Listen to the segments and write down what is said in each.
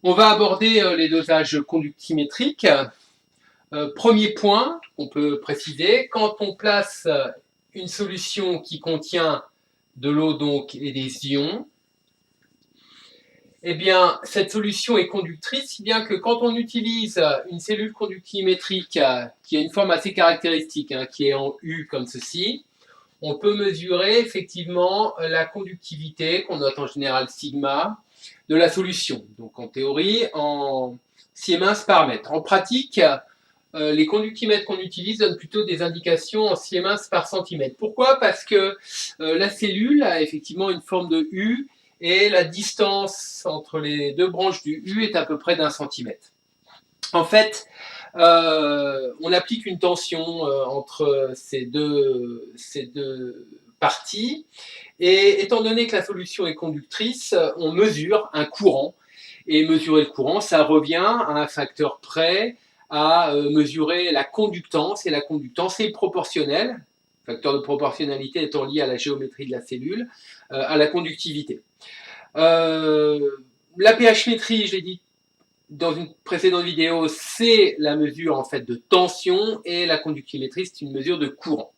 On va aborder les dosages conductimétriques. Premier point qu'on peut préciser, quand on place une solution qui contient de l'eau donc et des ions, eh bien cette solution est conductrice, si bien que quand on utilise une cellule conductimétrique qui a une forme assez caractéristique, qui est en U comme ceci, on peut mesurer effectivement la conductivité, qu'on note en général sigma, de la solution. Donc en théorie, en Siemens par mètre. En pratique, les conductimètres qu'on utilise donnent plutôt des indications en Siemens par centimètre. Pourquoi? Parce que la cellule a effectivement une forme de U et la distance entre les deux branches du U est à peu près d'1 centimètre. En fait, on applique une tension entre ces deux parties et étant donné que la solution est conductrice, on mesure un courant et mesurer le courant, ça revient à un facteur près à mesurer la conductance et la conductance est proportionnelle, le facteur de proportionnalité étant lié à la géométrie de la cellule, à la conductivité. La pH-métrie, je l'ai dit dans une précédente vidéo, c'est la mesure en fait de tension et la conductimétrie, c'est une mesure de courant.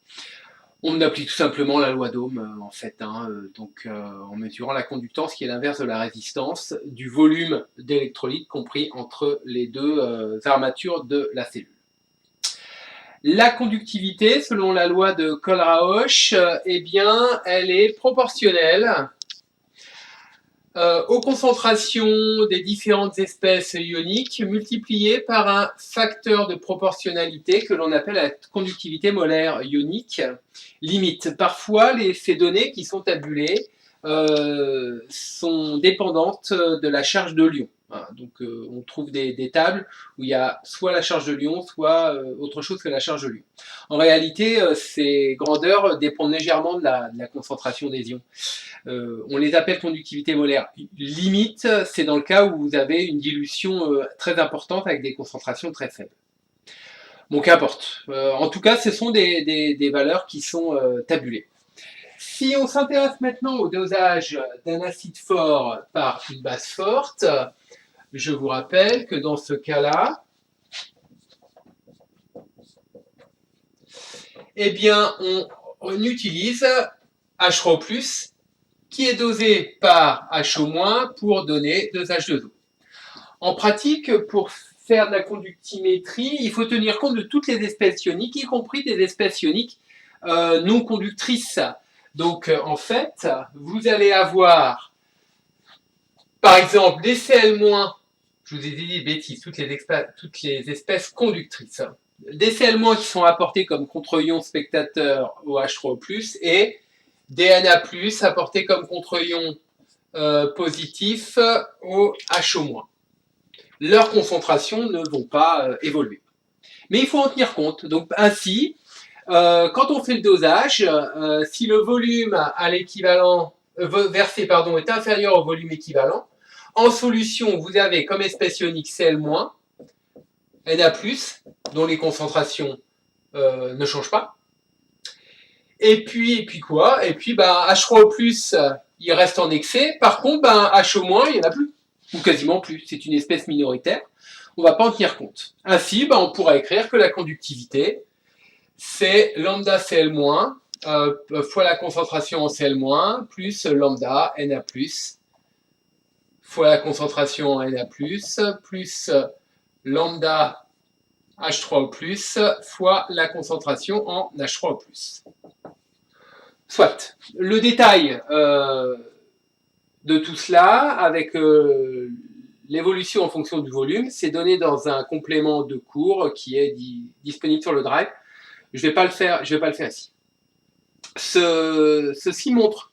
On applique tout simplement la loi d'Ohm en fait, en mesurant la conductance qui est l'inverse de la résistance du volume d'électrolytes compris entre les deux armatures de la cellule. La conductivité, selon la loi de Kohlrausch, eh bien, elle est proportionnelle aux concentrations des différentes espèces ioniques multipliées par un facteur de proportionnalité que l'on appelle la conductivité molaire ionique limite. Parfois, ces données qui sont tabulées sont dépendantes de la charge de Lyon. Donc on trouve des tables où il y a soit la charge de Lyon, soit autre chose que la charge de Lyon. En réalité, ces grandeurs dépendent légèrement de la concentration des ions. On les appelle conductivité molaire limite, c'est dans le cas où vous avez une dilution très importante avec des concentrations très faibles. Bon, qu'importe. En tout cas, ce sont des valeurs qui sont tabulées. Si on s'intéresse maintenant au dosage d'un acide fort par une base forte, je vous rappelle que dans ce cas-là, eh bien, on utilise H3O+, qui est dosé par HO- pour donner 2 H2O. En pratique, pour faire de la conductimétrie, il faut tenir compte de toutes les espèces ioniques, y compris des espèces ioniques non conductrices. Donc, en fait, vous allez avoir, par exemple, des Cl-, je vous ai dit bêtises, toutes les espèces conductrices. Des Cl- qui sont apportés comme contre-ions spectateurs au H3O+, et des Na+, apportés comme contre-ions positifs au HO-. Leurs concentrations ne vont pas évoluer. Mais il faut en tenir compte. Donc ainsi, quand on fait le dosage, si le volume à l'équivalent versé est inférieur au volume équivalent, en solution, vous avez comme espèce ionique Cl-, Na+, dont les concentrations ne changent pas. Et puis quoi? Et puis H3O+, il reste en excès. Par contre, HO-, il n'y en a plus, ou quasiment plus. C'est une espèce minoritaire. On ne va pas en tenir compte. Ainsi, on pourra écrire que la conductivité, c'est lambda Cl-, fois la concentration en Cl-, plus lambda Na+, fois la concentration en Na+, plus lambda H3O+, fois la concentration en H3O+. Soit. Le détail de tout cela, avec l'évolution en fonction du volume, c'est donné dans un complément de cours qui est disponible sur le Drive. Je vais pas le faire ici. Ceci montre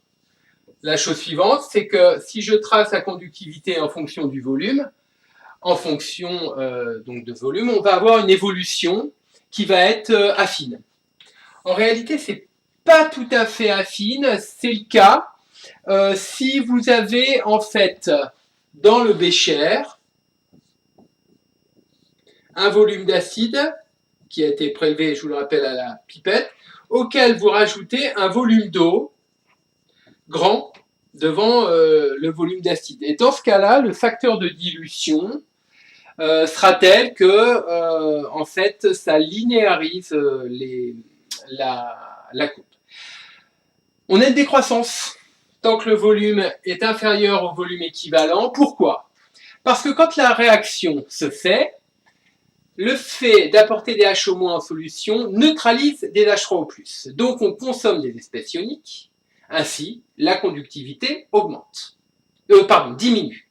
la chose suivante, c'est que si je trace la conductivité en fonction du volume, en fonction donc de volume, on va avoir une évolution qui va être affine. En réalité, c'est pas tout à fait affine, c'est le cas si vous avez en fait dans le bécher un volume d'acide qui a été prélevé, je vous le rappelle, à la pipette, auquel vous rajoutez un volume d'eau grand devant le volume d'acide. Et dans ce cas-là, le facteur de dilution sera tel que, en fait, ça linéarise la courbe. On a une décroissance tant que le volume est inférieur au volume équivalent. Pourquoi? Parce que quand la réaction se fait, le fait d'apporter des H- en solution neutralise des H3O+. Donc on consomme des espèces ioniques, ainsi la conductivité augmente. Diminue.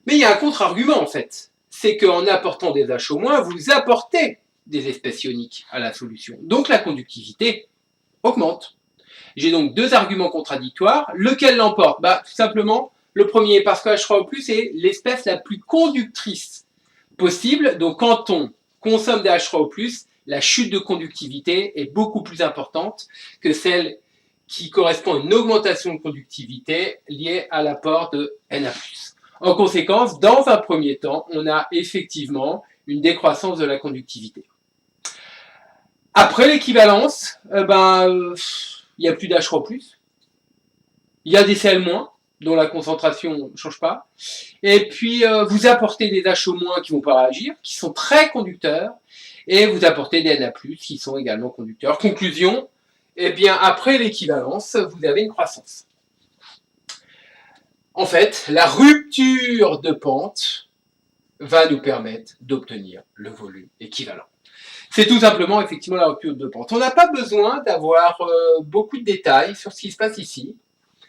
Mais il y a un contre-argument en fait, c'est qu'en apportant des H-, vous apportez des espèces ioniques à la solution. Donc la conductivité augmente. J'ai donc deux arguments contradictoires. Lequel l'emporte? Tout simplement, le premier, parce que H3O+, est l'espèce la plus conductrice possible. Donc quand on consomme des H3O+, la chute de conductivité est beaucoup plus importante que celle qui correspond à une augmentation de conductivité liée à l'apport de Na+. En conséquence, dans un premier temps, on a effectivement une décroissance de la conductivité. Après l'équivalence, il n'y a plus d'H3+, il y a des Cl-, dont la concentration ne change pas, et puis vous apportez des H- qui ne vont pas réagir, qui sont très conducteurs, et vous apportez des Na+, qui sont également conducteurs. Conclusion, après l'équivalence, vous avez une croissance. En fait, la rupture de pente va nous permettre d'obtenir le volume équivalent. C'est tout simplement effectivement la rupture de pente. On n'a pas besoin d'avoir beaucoup de détails sur ce qui se passe ici.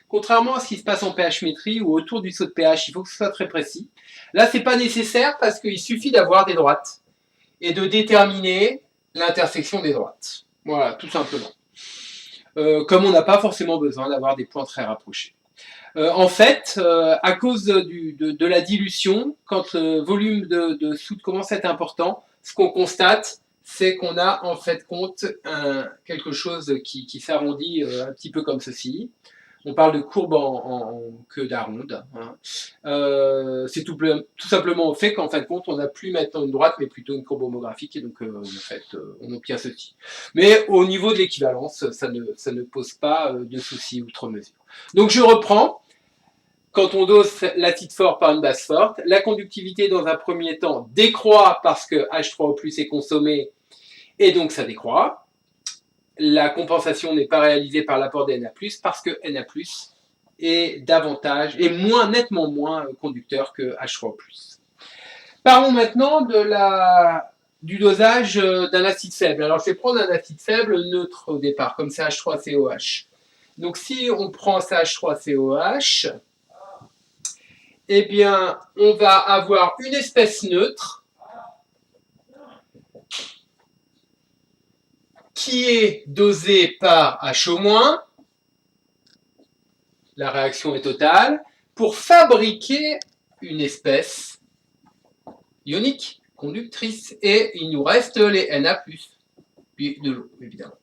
Contrairement à ce qui se passe en pH-métrie ou autour du saut de pH, il faut que ce soit très précis. Là, ce n'est pas nécessaire parce qu'il suffit d'avoir des droites et de déterminer l'intersection des droites. Voilà, tout simplement. Comme on n'a pas forcément besoin d'avoir des points très rapprochés. En fait, à cause de la dilution, quand le volume de soude commence à être important, ce qu'on constate, c'est qu'on a en fait quelque chose qui s'arrondit un petit peu comme ceci. On parle de courbe en queue d'aronde. Hein. C'est tout simplement au fait qu'en fin de compte, on n'a plus maintenant une droite, mais plutôt une courbe homographique, et donc en fait, on obtient ceci. Mais au niveau de l'équivalence, ça ne pose pas de soucis outre mesure. Donc je reprends. Quand on dose l'acide fort par une base forte, la conductivité dans un premier temps décroît parce que H3O+ est consommé et donc ça décroît. La compensation n'est pas réalisée par l'apport des Na+, parce que Na+, est nettement moins conducteur que H3O+. Parlons maintenant du dosage d'un acide faible. Alors je vais prendre un acide faible neutre au départ, comme CH3COH. Donc si on prend CH3COH, on va avoir une espèce neutre qui est dosée par H-, la réaction est totale, pour fabriquer une espèce ionique, conductrice, et il nous reste les Na+, puis de l'eau, évidemment.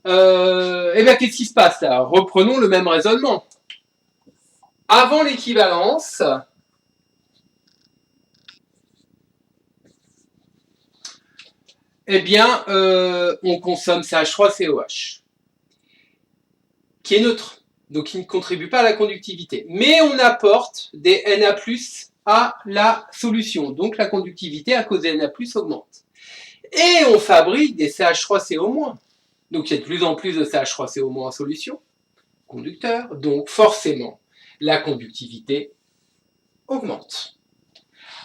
Qu'est-ce qui se passe là? Reprenons le même raisonnement. Avant l'équivalence, on consomme CH3COH, qui est neutre, donc qui ne contribue pas à la conductivité. Mais on apporte des Na+, à la solution, donc la conductivité à cause des Na+, augmente. Et on fabrique des CH3CO-. Donc il y a de plus en plus de CH3CO- en solution, conducteur, donc forcément la conductivité augmente.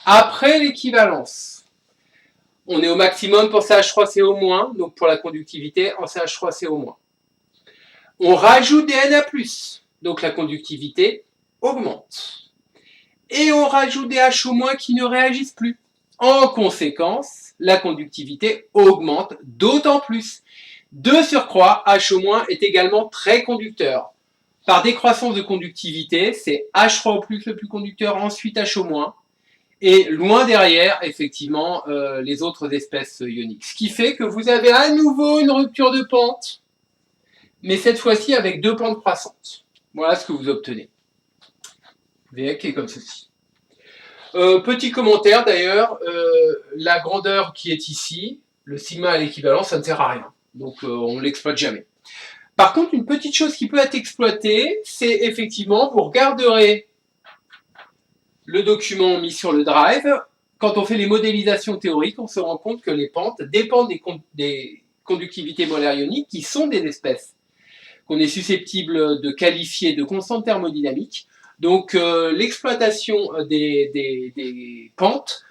Après l'équivalence, on est au maximum pour CH3CO-, donc pour la conductivité en CH3CO-. On rajoute des Na+, donc la conductivité augmente. Et on rajoute des H- qui ne réagissent plus. En conséquence, la conductivité augmente d'autant plus. De surcroît, H- est également très conducteur. Par décroissance de conductivité, c'est H3O+ le plus conducteur, ensuite H-, et loin derrière, effectivement, les autres espèces ioniques. Ce qui fait que vous avez à nouveau une rupture de pente, mais cette fois-ci avec deux pentes croissantes. Voilà ce que vous obtenez. V qui est comme ceci. Petit commentaire d'ailleurs, la grandeur qui est ici, le sigma à l'équivalent, ça ne sert à rien. Donc on ne l'exploite jamais. Par contre, une petite chose qui peut être exploitée, c'est effectivement, vous regarderez le document mis sur le drive. Quand on fait les modélisations théoriques, on se rend compte que les pentes dépendent des conductivités molaires ioniques qui sont des espèces qu'on est susceptible de qualifier de constantes thermodynamiques. Donc l'exploitation des pentes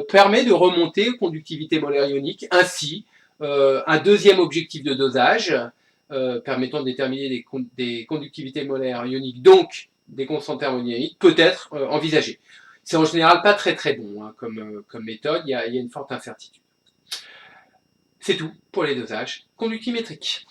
permet de remonter aux conductivités molaires ioniques. Ainsi, un deuxième objectif de dosage permettant de déterminer des conductivités molaires ioniques, donc des constantes thermodynamiques, peut être envisagé. C'est en général pas très très bon hein, comme méthode, il y a une forte incertitude. C'est tout pour les dosages conductimétriques.